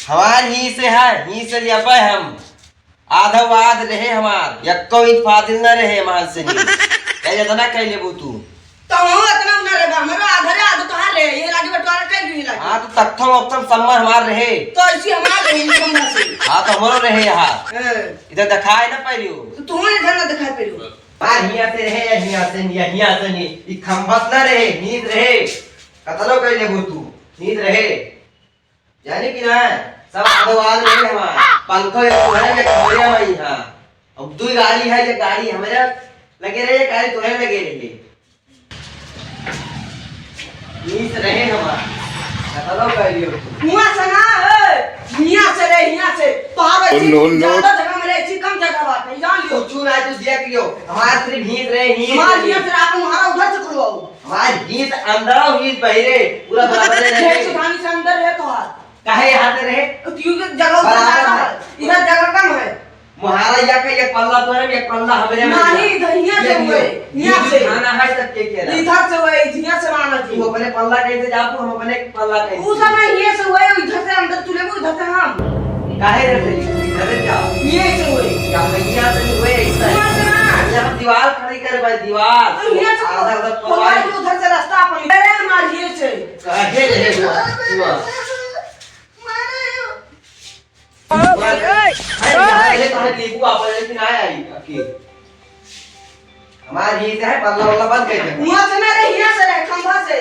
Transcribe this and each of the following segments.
हमार ही से है, ही से लिया पे हम आधा वाद रहे हमार यक्को ईद फादिल न रहे हमार से नहीं कह जाता ना कह लेबू तू तो हम इतना ना रे हमरा आधा रे आधा तोहार रे ये राजी बटवारा कई भी लागी। हां तो तख्तम वक्तम सम्मा हमार रहे तो ऐसी हमार रही हमरा से। हां तो हमरो रहे यहां इधर दिखाए ना पाइलियो तो तू इधर ना दिखाई पेलियो मार हिया से रहे हिया से नहीं ई खंभत ना रहे नींद रहे कतलो कह लेबू तू नींद रहे जाने कि ना सब आदवाद रहे हमार पंखो एक घरे में खड़िया में हां अब दो गाड़ी है ये गाड़ी हमारा लगे रहे गाड़ी तोरे लगे रहे नींद रहे हमार कतलो कह लियो हुआ सना ए हिया से रे हिया से तोहार ऐसी ज्यादा जगह में रे ऐसी कम जगह बात है जान लियो कुछ ना तू देख लियो हमार सिर्फ नींद रहे नींद हमार हिया से आप हमारा उधर से खुलवाओ हमार नींद अंदर और नींद बहिरे पूरा बराबर रहे एक सुधानी से अंदर है तोहार काहे यहां से रहे क्योंकि जगह इधर जगह कम है महाराजा का एक पल्ला तो है एक पल्ला हमरे में नहीं इधर हिया से हुए हिया से खाना है सब के कह रहा इधर से हुए हिया से माना जी वो अपने पल्ला कैसे जापू हम अपने पल्ला कैसे उस समय हिया से हुए इधर से अंदर चले गए इधर से हम काहे रहे इधर जाओ ये से हुए क्या भैया से नहीं हुए ऐसा हिया से ना यहां दीवार खड़ी कर भाई दीवार हिया से आधा आधा पवाई उधर से रास्ता अपन अरे हमार हिया से काहे रहे हुआ अरे तो लीबू आप लेकिन आया ही अकेले हमार ही है पल्ला वाला बंद कर दे हुआ से मेरे हिया से रे खंभा से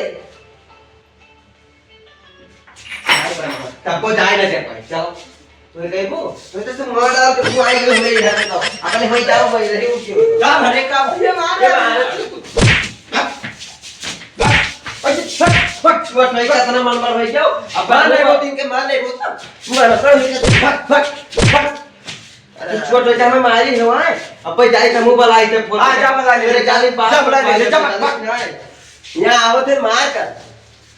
तब को जाए ना पाए चलो तो कहबो तो मार डाल के तू आई गई मेरे इधर तो अपने होई जाओ भाई रही हूं जा भरे का ये मार फट नहीं का तना मन भाई जाओ अब मार नहीं वो तीन के मार नहीं वो तू ना कर नहीं फट अरे छोड़ जा मैं मारी है वहां अब पे जाए मुंह बलाई थे आ जा बला ले जाली बात जा बला ले जा यहां आओ थे मार कर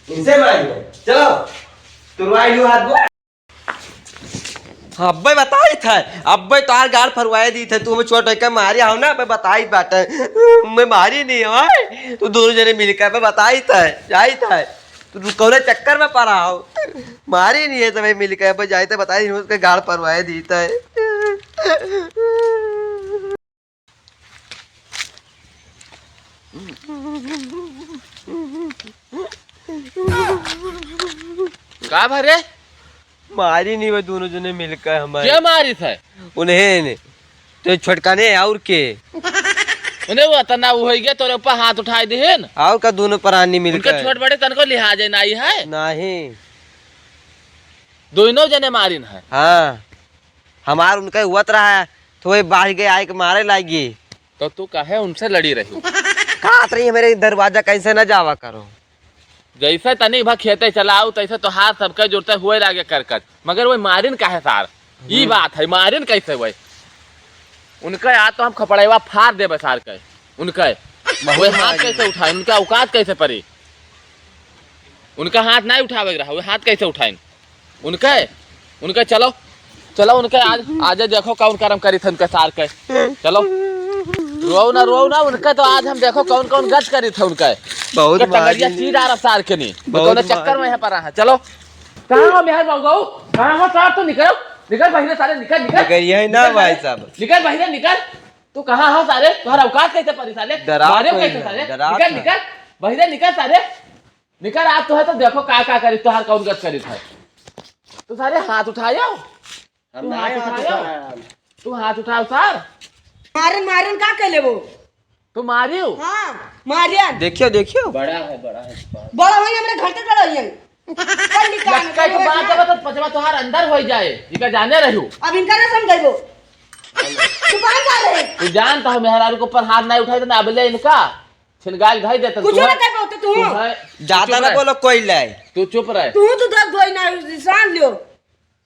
इनसे मारियो चलो तुरवाई लो हाथ को अब्बे बताई था अब्बे तार गाल फरवाए दी थे तू मैं छोटे के मारी आओ ना मैं बताई बात मैं मारी नहीं है तू दोनों जने मिलकर मैं बताई था जाई था तू कौन चक्कर में पड़ा हो मारी नहीं है तो मैं मिलकर मैं जाई था बताई उसके गाल फरवाए दी था का भरे मारी नहीं वो दोनों जने मिलकर हमारे क्या मारी था उन्हें ने तो छोटका ने और के उन्हें वो तना वो हो गया तोरे ऊपर हाथ उठाए दे न और का दोनों प्राणी मिलकर उनके छोट बड़े तन को लिहाज नहीं है नहीं दोनों जने मारिन है हाँ हमार उनका हुआ रहा है तो वही बाढ़ गए आए के मारे लागी तो तू काहे उनसे लड़ी रही काट रही है मेरे दरवाजा कैसे न जावा करो जैसे तनी भा खेते चलाऊ तैसे तो हाथ सबके जोड़ते हुए लागे कर मगर वो मारिन काहे सार ये बात है मारिन कैसे वही उनका याद तो हम खपड़ेवा फाड़ दे बसार के उनका वो हाथ कैसे उठाए उनका औकात कैसे पड़ी उनका हाथ नहीं उठावे रहा वो हाथ कैसे उठाए उनका उनका चलो चलो उनके आज देखो कौन कर्म करी थे उनके सार के चलो रो ना उनका तो आज हम देखो कौन कौन गज करी थे उनका बहुत टंगड़िया चीज आ रहा सार के नहीं तो चक्कर में है पर है चलो कहाँ हो मेहर बाबू कहाँ हो साहब तो निकल बहिने सारे निकल यही ना भाई साहब निकल बहिने निकल तू कहाँ हो सारे तुम्हारा औकात कैसे पड़ी साले मारे कैसे सारे निकल बहिने निकल सारे निकल आप तो है तो देखो का करी तुहार कौन गज करी था तो सारे हाथ उठाओ तू हाथ उठाओ सार मारन का कहले वो तू मारियो हां मारिया देखियो बड़ा है बड़ा भाई हमरे घंटे बड़ा है कल निकाल के बात जब तो पचवा तोहार अंदर हो जाए इका जाने रहू अब इनका ना समझाइबो तू कहां जा रहे तू जानता हो मेहरारू के ऊपर हाथ नहीं उठाई तो ना अबले इनका छिलगाल घाई देता कुछ ना कर पाते तू ज्यादा ना बोलो कोई लाई तू चुप रह तू तो दर्द होई ना निशान लियो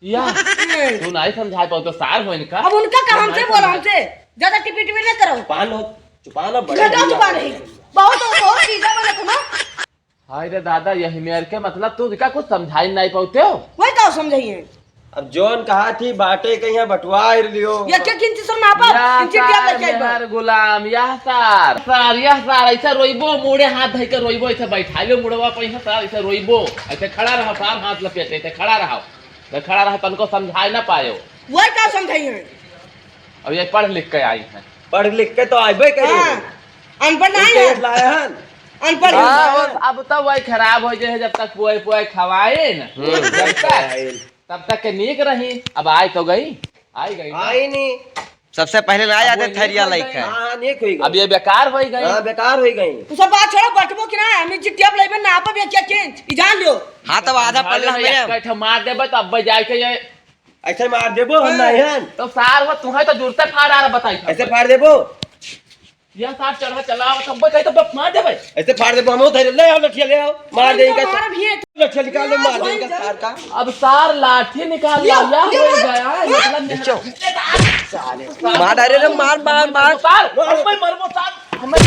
या तू नहीं समझा पाओ तो सार हो इनका अब उनका काम हमसे बोलो हमसे ज्यादा टिपी टिपी ना करो चुपाना बड़ा चुपा नहीं बहुत चीजें बोले तुम हाय रे दादा यही मेर के मतलब तू का कुछ समझाई नहीं पाते हो वही तो समझाइए अब जोन कहा थी बाटे कहीं बटवा लियो या क्या किंची सुन ना पा किंची क्या लेके आई यार गुलाम यह सार ऐसा रोइबो मुड़े हाथ धइ के रोइबो ऐसे बैठाइलो मुड़वा पे सार ऐसे रोइबो ऐसे खड़ा रहो सार हाथ लपेटे ऐसे खड़ा रहो खड़ा रहे तनको समझाई ना पायो। वही क्या समझाइए? अब ये पढ़ लिख के आई है। पढ़ लिख के तो आइबे करी हाँ, अनपढ़ नहीं है, लाए हन अनपढ़ हाँ, है। अब तो वही खराब हो जाए जब तक पुए पुए खवाए न तब तक के नीक रही। अब आई तो गई, आई गई ना। आई नहीं सबसे पहले ला अब जाते वो थरिया ये लाइक बोल है। हाँ नेक हुई अब गई ये बेकार हो गई। हाँ बेकार हुई गई तू सब बात छोड़ो, बैठबो कि ना हमें चिट्ठी आप लेबे ना आप क्या चेंज ई जान लियो। हाँ तब आधा पढ़ ले कैठा मार देबे तो अब जाए के ये ऐसे मार देबो हम नहीं हन तो सार हो तुम्हें तो जुड़ते फाड़ आ रहा बताई। ऐसे फाड़ देबो यह सार चढ़ा चला सब कहीं तो मार देबे। ऐसे फाड़ देबो हम उधर ले आओ लठिया ले आओ मार देंगे हमारा भी है। लठिया निकाल दो मार देंगे सार का अब सार लाठी निकाल लिया हो गया मतलब मार डाले रे मार मार मार सार हमें मरबो सार हमें।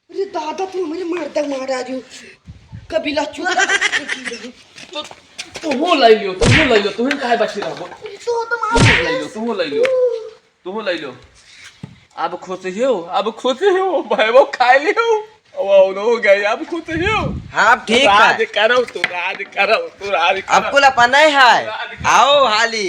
अरे दादा तू मुझे मारता मारा जो कभी लच्चू तुहू ले लियो तुहू काहे बची रहबो। तुहू ले लियो अब खुश हो भाई वो खा लियो वो हो गई अब खुश हो। हाँ ठीक है राज करो तू राज करो। अब कुल अपन है आओ हाली